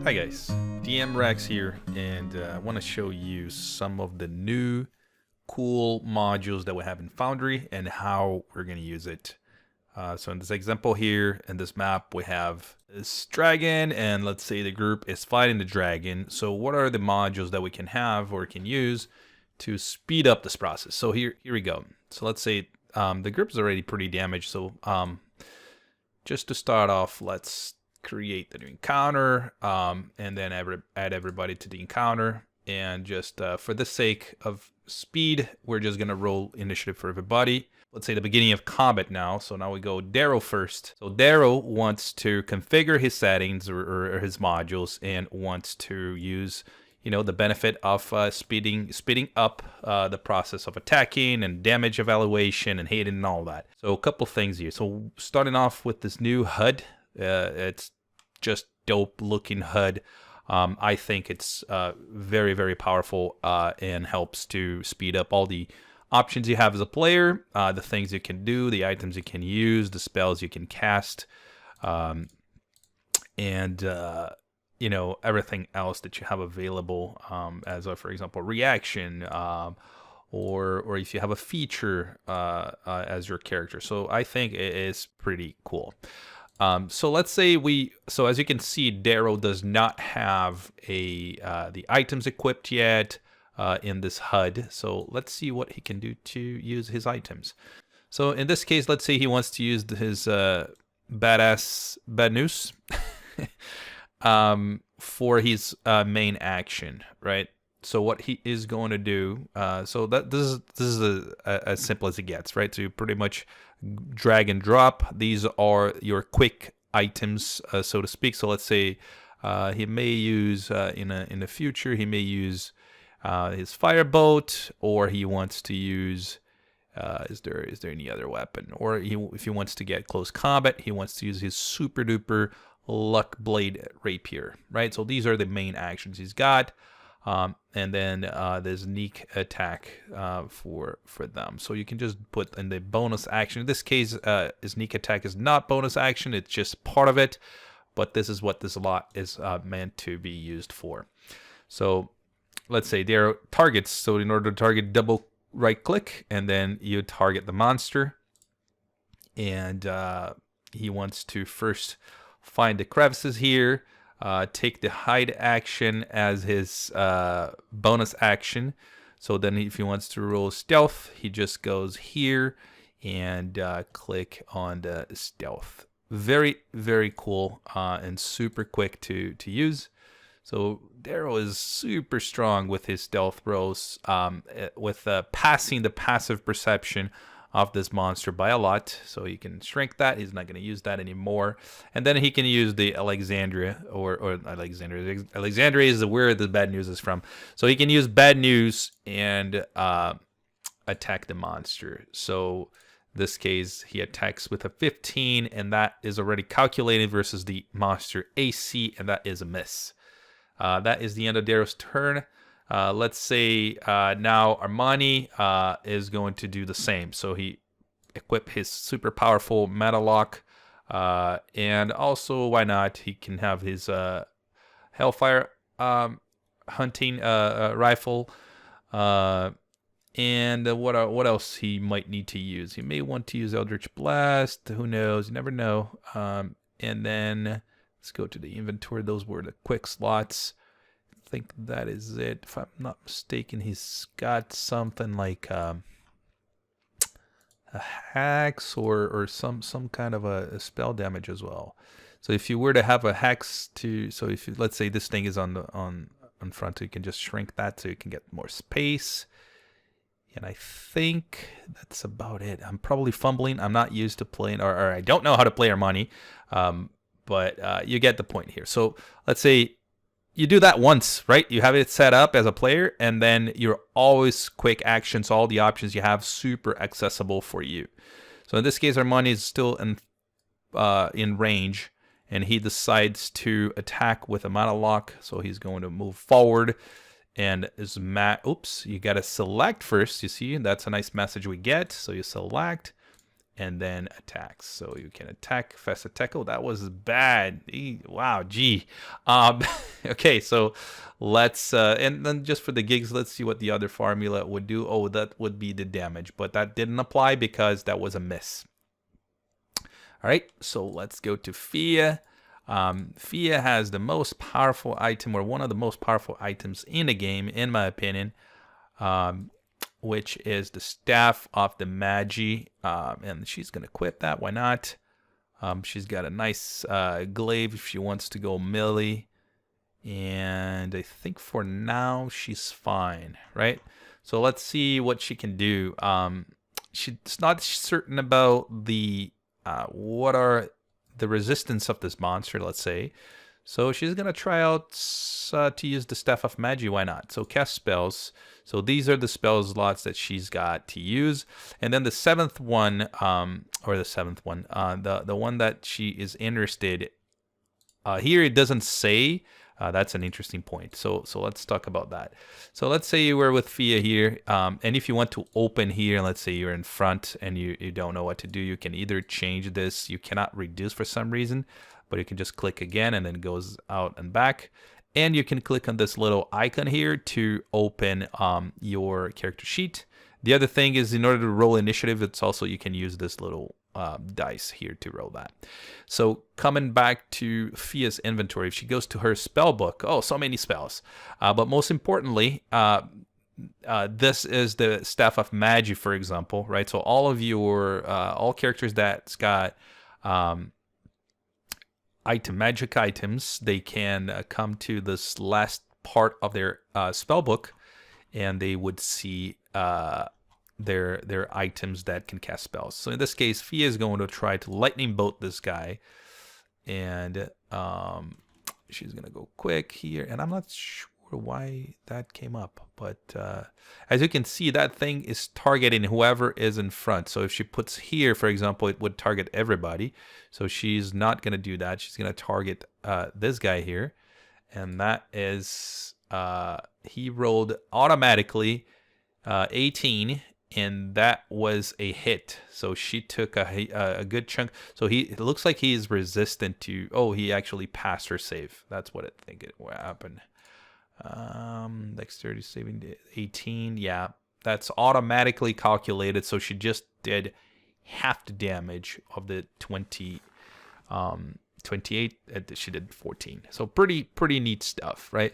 Hi guys, DM Rex here, and I want to show you some of the new cool modules that we have in Foundry and how we're going to use it. So in this example here, in this map, we have this dragon, and let's say the group is fighting the dragon. So what are the modules that we can have or can use to speed up this process? So here we go. So let's say the group is already pretty damaged. So just to start off, let's create the new encounter and then add everybody to the encounter. And just for the sake of speed, we're just gonna roll initiative for everybody. Let's say the beginning of combat now. So now we go Darrow first. So Darrow wants to configure his settings or his modules and wants to use, you know, the benefit of speeding up the process of attacking and damage evaluation and hitting and all that. So a couple things here. So starting off with this new HUD, it's just dope looking HUD. I think it's very, very powerful and helps to speed up all the options you have as a player, the things you can do, the items you can use, the spells you can cast, and you know, everything else that you have available as a, for example, reaction, or if you have a feature as your character. So I think it is pretty cool. So let's say so as you can see, Darrow does not have the items equipped yet in this HUD. So let's see what he can do to use his items. So in this case, let's say he wants to use his badass bad news for his main action, right? So what he is going to do, so that this is as simple as it gets, right? So you pretty much drag and drop. These are your quick items, so to speak. So let's say he may use in the future, he may use his firebolt, or he wants to use is there any other weapon, or if he wants to get close combat, he wants to use his super duper luck blade rapier, right? So these are the main actions he's got. And then there's sneak attack for them. So you can just put in the bonus action. In this case, sneak attack is not bonus action. It's just part of it. But this is what this lot is meant to be used for. So let's say there are targets. So in order to target, double right click, and then you target the monster. And he wants to first find the crevices here. Take the hide action as his bonus action. So then if he wants to roll stealth, he just goes here and click on the stealth. Very, very cool and super quick to use. So Darrow is super strong with his stealth rolls, with passing the passive perception of this monster by a lot. So he can shrink that. He's not going to use that anymore. And then he can use the Alexandria, or Alexandria. Alexandria is where the bad news is from. So he can use bad news and attack the monster. So this case, he attacks with a 15, and that is already calculated versus the monster AC, and that is a miss. That is the end of Darrow's turn. Let's say now Armani is going to do the same. So he equip his super powerful meta lock, and also, why not, he can have his Hellfire hunting rifle, and what else he might need to use? He may want to use Eldritch Blast. Who knows? You never know. And then let's go to the inventory. Those were the quick slots. I think that is it. If I'm not mistaken, he's got something like a hex or some kind of a spell damage as well. So if you were to have a hex so if you, let's say this thing is on front, you can just shrink that so you can get more space. And I think that's about it. I'm probably fumbling. I'm not used to playing, or I don't know how to play Armani, but you get the point here. So let's say you do that once, right? You have it set up as a player, and then you're always quick actions. All the options you have super accessible for you. So in this case, Armani is still in range, and he decides to attack with a mana lock. So he's going to move forward, and oops, you got to select first. You see, that's a nice message we get. So you select, and then attacks. So you can attack, fast attack. Oh, that was bad. Wow, gee. Okay, so let's and then just for the gigs, let's see what the other formula would do. Oh, that would be the damage, but that didn't apply because that was a miss. All right, so let's go to Fia. Fia has the most powerful item, or one of the most powerful items in the game, in my opinion, which is the Staff of the Magi. And she's going to equip that. Why not? She's got a nice glaive if she wants to go melee. And I think for now she's fine, right? So let's see what she can do. She's not certain about the what are the resistance of this monster, let's say. So she's gonna try out to use the Staff of Magi. Why not? So cast spells. So these are the spell slots that she's got to use. And then the seventh one, the one that she is interested. Here it doesn't say. That's an interesting point. So let's talk about that. So let's say you were with Fia here, and if you want to open here, let's say you're in front and you don't know what to do, you can either change this. You cannot reduce for some reason, but you can just click again and then it goes out and back. And you can click on this little icon here to open your character sheet. The other thing is, in order to roll initiative, it's also, you can use this little dice here to roll that. So coming back to Fia's inventory, if she goes to her spell book, oh, so many spells. But most importantly, this is the Staff of Magi, for example, right? So all of your, all characters that's got magic items, they can come to this last part of their spell book, and they would see their items that can cast spells. So in this case, Fia is going to try to lightning bolt this guy, and she's gonna go quick here, and I'm not sure why that came up, but as you can see, that thing is targeting whoever is in front. So if she puts here, for example, it would target everybody. So she's not gonna do that. She's gonna target this guy here, and that is he rolled automatically 18, and that was a hit. So she took a good chunk. So it looks like he is resistant to, oh, he actually passed her save. That's what I think it happened. Dexterity saving 18. Yeah, that's automatically calculated. So she just did half the damage of the 28. She did 14. So pretty neat stuff, right?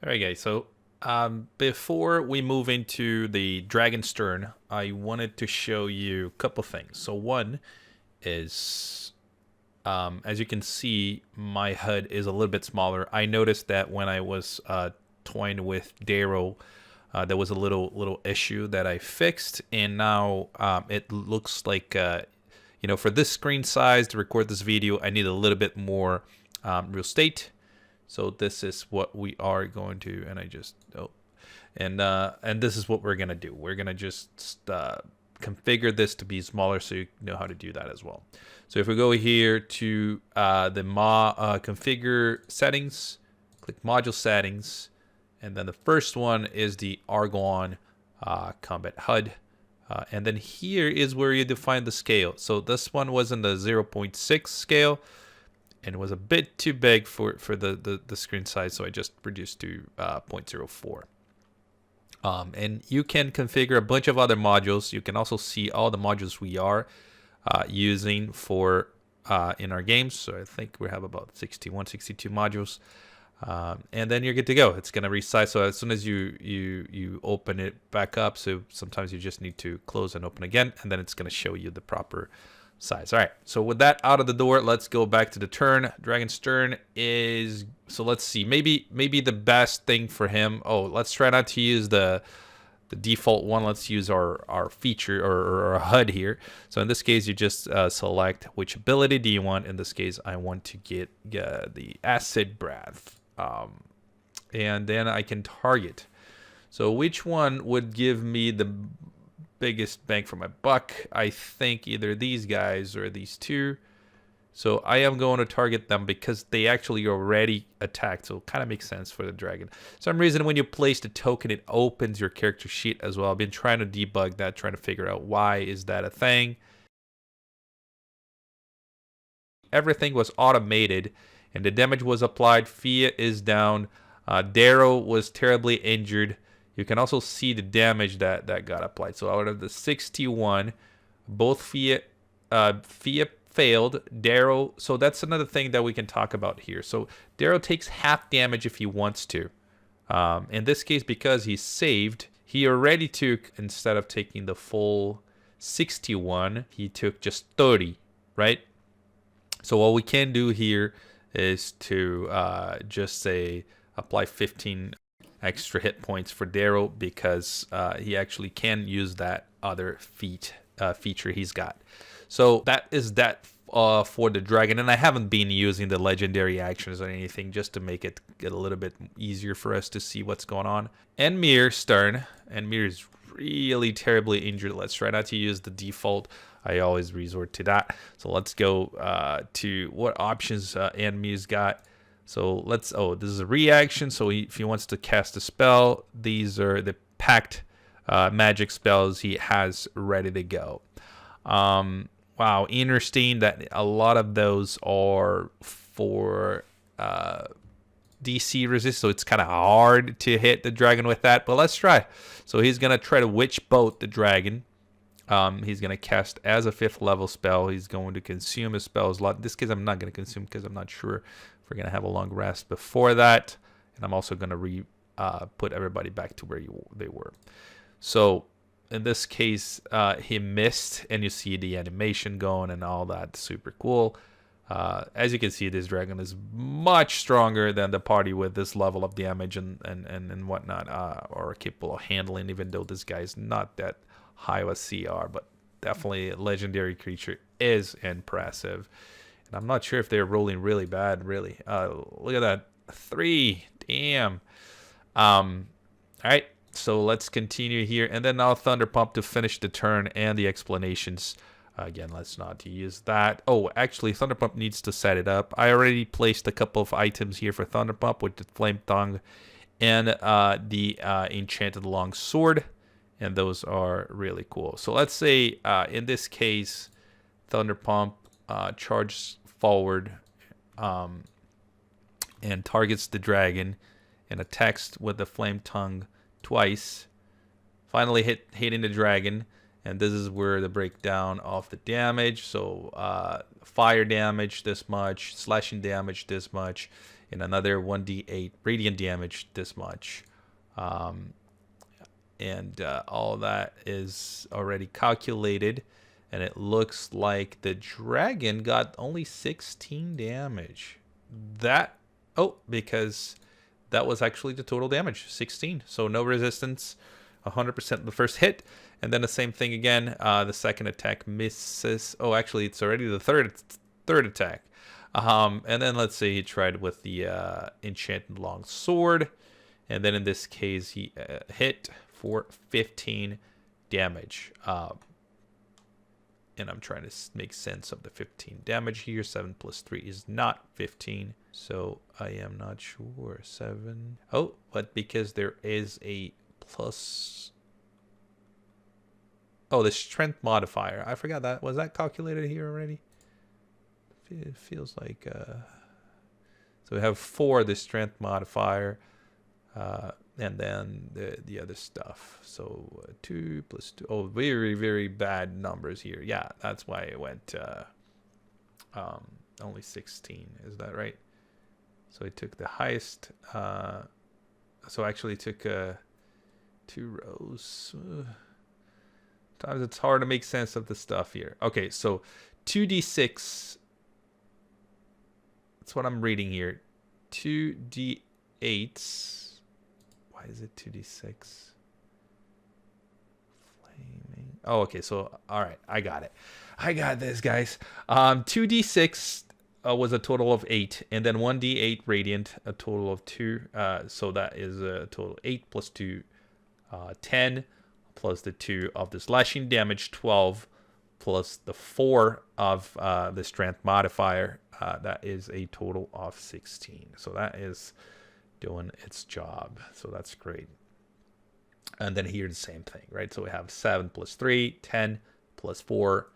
All right, guys. So before we move into the Dragonstern, I wanted to show you a couple things. So one is, as you can see, my HUD is a little bit smaller. I noticed that when I was toying with Darrow, there was a little issue that I fixed, and now it looks like, for this screen size to record this video, I need a little bit more real estate. So this is what we are going to, and this is what we're gonna do. We're gonna just configure this to be smaller, so you know how to do that as well. So if we go here to the configure settings, click module settings, and then the first one is the Argon Combat HUD, and then here is where you define the scale. So this one was in the 0.6 scale, and it was a bit too big for the screen size, so I just reduced to 0.04. And you can configure a bunch of other modules. You can also see all the modules we are using for in our games. So I think we have about 61, 62 modules. And then you're good to go. It's going to resize. So as soon as you open it back up, so sometimes you just need to close and open again, and then it's going to show you the proper size. All right, so with that out of the door, let's go back to the turn. Dragonstern is, so let's see, maybe the best thing for him. Oh, let's try not to use the default one. Let's use our feature or our HUD here. So in this case, you just select which ability do you want. In this case, I want to get the acid breath, and then I can target. So which one would give me the biggest bang for my buck? I think either these guys or these two. So I am going to target them because they actually already attacked, so it kind of makes sense for the dragon. For some reason, when you place the token, it opens your character sheet as well. I've been trying to debug that, trying to figure out why is that a thing. everything was automated, and the damage was applied. Fia is down. Darrow was terribly injured. You can also see the damage that got applied. So out of the 61, both Fia failed. Darrow, so that's another thing that we can talk about here. So Darrow takes half damage if he wants to. In this case, because he's saved, he already took, instead of taking the full 61, he took just 30, right? So what we can do here is to just say apply 15 extra hit points for Darrow, because he actually can use that other feature he's got. So that is that for the dragon, and I haven't been using the legendary actions or anything, just to make it get a little bit easier for us to see what's going on. Andimyr's turn. Andimyr is really terribly injured. Let's try not to use the default. I always resort to that. So let's go to what options Andimyr's got. So let's, this is a reaction. So if he wants to cast a spell, these are the packed magic spells he has ready to go. Wow, interesting that a lot of those are for DC resist, so it's kind of hard to hit the dragon with that, but let's try. So he's going to try to Witch Bolt the dragon. He's going to cast as a 5th level spell. He's going to consume his spells a lot. In this case, I'm not going to consume because I'm not sure if we're going to have a long rest before that. And I'm also going to put everybody back to where they were. So in this case, he missed, and you see the animation going and all that. Super cool. As you can see, this dragon is much stronger than the party with this level of damage and whatnot, or capable of handling, even though this guy is not that high of a CR, but definitely a legendary creature is impressive. And I'm not sure if they're rolling really bad, really. Look at that. 3. Damn. All right. So let's continue here, and then now Thunderpump to finish the turn and the explanations. Again, let's not use that. Oh, actually, Thunderpump needs to set it up. I already placed a couple of items here for Thunderpump with the Flame Tongue and the Enchanted Long Sword, and those are really cool. So let's say, in this case, Thunderpump charges forward and targets the dragon and attacks with the Flame Tongue twice, finally hitting the dragon, and this is where the breakdown of the damage. So fire damage this much, slashing damage this much, and another 1d8 radiant damage this much, and all that is already calculated, and it looks like the dragon got only 16 damage. Because that was actually the total damage, 16. So no resistance, 100% the first hit. And then the same thing again. The second attack misses. Oh, actually, it's already the third attack. And then let's say he tried with the Enchanted Long Sword. And then in this case, he hit for 15 damage. And I'm trying to make sense of the 15 damage here. 7 plus 3 is not 15. So I am not sure. 7. Oh, but because there is a plus. Oh, the strength modifier. I forgot that. Was that calculated here already? It feels like. So we have 4, the strength modifier. And then the other stuff. So 2 plus 2. Oh, very, very bad numbers here. Yeah, that's why it went only 16. Is that right? So it took the highest. So actually it took 2 rows. Sometimes it's hard to make sense of the stuff here. Okay, so 2d6. That's what I'm reading here. 2d8s. Why is it 2d6? Flaming. Oh, okay. So, all right. I got it. I got this, guys. 2d6 was a total of 8. And then 1d8 radiant, a total of 2. So that is a total of 8 plus 2, 10. Plus the 2 of the slashing damage, 12. Plus the 4 of the strength modifier. That is a total of 16. So that is doing its job. So that's great. And then here the same thing, right? So we have 7 plus 3, 10 plus 4,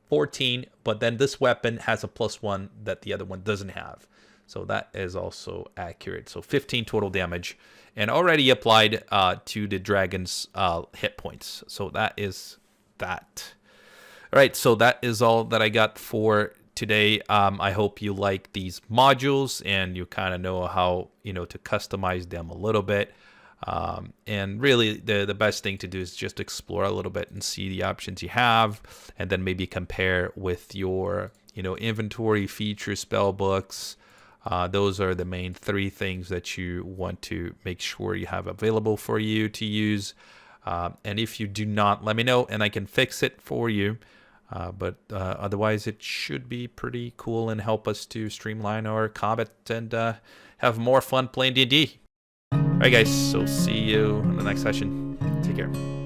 14, but then this weapon has a +1 that the other one doesn't have. So that is also accurate. So 15 total damage, and already applied to the dragon's hit points. So that is that. All right, so that is all that I got for today. I hope you like these modules and you kind of know how, you know, to customize them a little bit. And really the best thing to do is just explore a little bit and see the options you have, and then maybe compare with your, you know, inventory, feature, spell books. Those are the main 3 things that you want to make sure you have available for you to use. And if you do not, let me know and I can fix it for you. But otherwise, it should be pretty cool and help us to streamline our combat and have more fun playing D&D. All right, guys, so see you in the next session. Take care.